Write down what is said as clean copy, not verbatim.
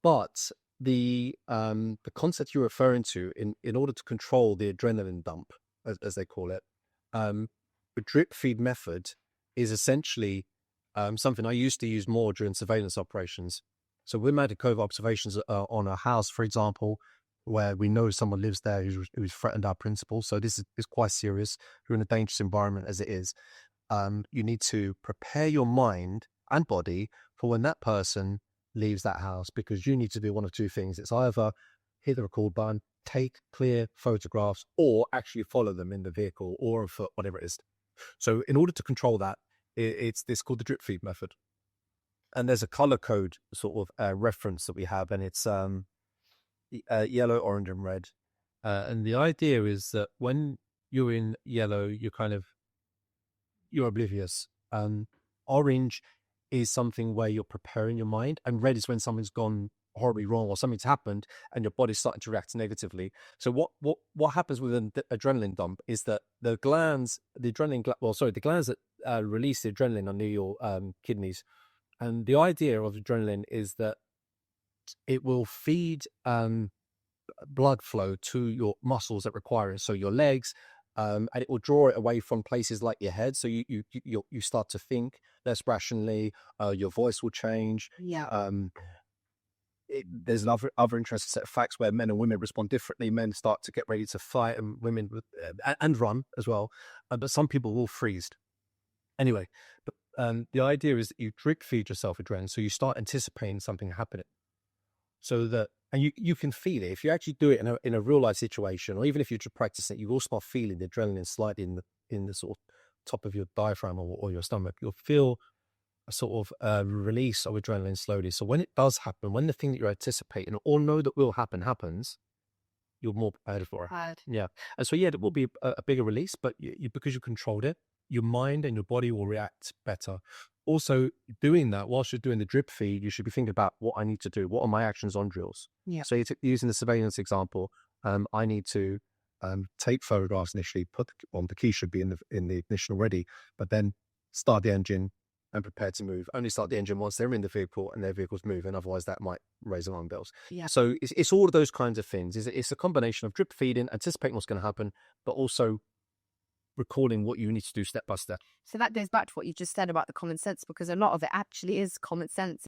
But the concept you're referring to, in order to control the adrenaline dump, as they call it, the drip feed method is essentially something I used to use more during surveillance operations. So we made covert observations on a house, for example, where we know someone lives there who's threatened our principal. So this is quite serious. You're in a dangerous environment as it is. You need to prepare your mind and body for when that person leaves that house, because you need to do one of two things. It's either hit the record button, take clear photographs, or actually follow them in the vehicle or on foot, whatever it is. So in order to control that, it's this called the drip feed method. And there's a color code sort of reference that we have, and it's yellow, orange, and red. And the idea is that when you're in yellow, you're oblivious. Orange is something where you're preparing your mind, and red is when something's gone horribly wrong or something's happened and your body's starting to react negatively. So what happens with an adrenaline dump is that the glands, the glands that release the adrenaline are near your kidneys. And the idea of adrenaline is that it will feed blood flow to your muscles that require it. So your legs, and it will draw it away from places like your head. So you start to think less rationally. Your voice will change. Yeah. There's other interesting set of facts where men and women respond differently. Men start to get ready to fight, and women and run as well. But some people will freeze. Anyway, but the idea is that you drip feed yourself adrenaline, so you start anticipating something happening. So that, and you can feel it if you actually do it in a real life situation, or even if you just practice it, you will start feeling the adrenaline slightly in the sort of top of your diaphragm or your stomach. You'll feel a sort of release of adrenaline slowly. So when it does happen, when the thing that you're anticipating or know that will happen happens, you're more prepared for it. Yeah. And so, yeah, it will be a bigger release, but because you controlled it, your mind and your body will react better. Also, doing that whilst you're doing the drip feed, you should be thinking about what I need to do. What are my actions on drills? Yeah. So using the surveillance example, I need to take photographs initially, the key should be in the ignition already, but then start the engine and prepare to move. Only start the engine once they're in the vehicle and their vehicle's moving, otherwise that might raise alarm bells. Yeah. So it's all of those kinds of things. It's a combination of drip feeding, anticipating what's going to happen, but also recalling what you need to do step by step. So that goes back to what you just said about the common sense, because a lot of it actually is common sense.